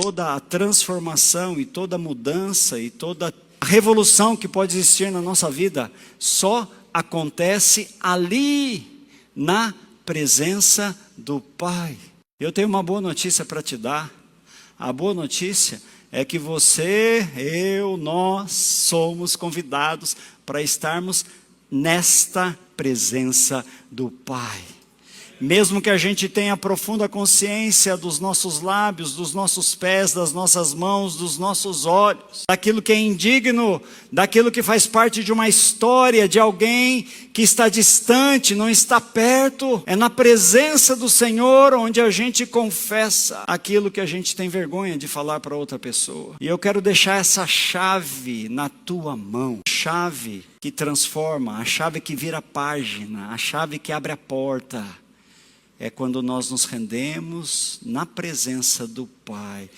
Toda a transformação e toda a mudança e toda a revolução que pode existir na nossa vida só acontece ali, na presença do Pai. Eu tenho uma boa notícia para te dar. A boa notícia é que você, eu, nós somos convidados para estarmos nesta presença do Pai. Mesmo que a gente tenha profunda consciência dos nossos lábios, dos nossos pés, das nossas mãos, dos nossos olhos, daquilo que é indigno, daquilo que faz parte de uma história de alguém que está distante, não está perto, é na presença do Senhor onde a gente confessa aquilo que a gente tem vergonha de falar para outra pessoa. E eu quero deixar essa chave na tua mão, chave que transforma, a chave que vira página, a chave que abre a porta. É quando nós nos rendemos na presença do Pai.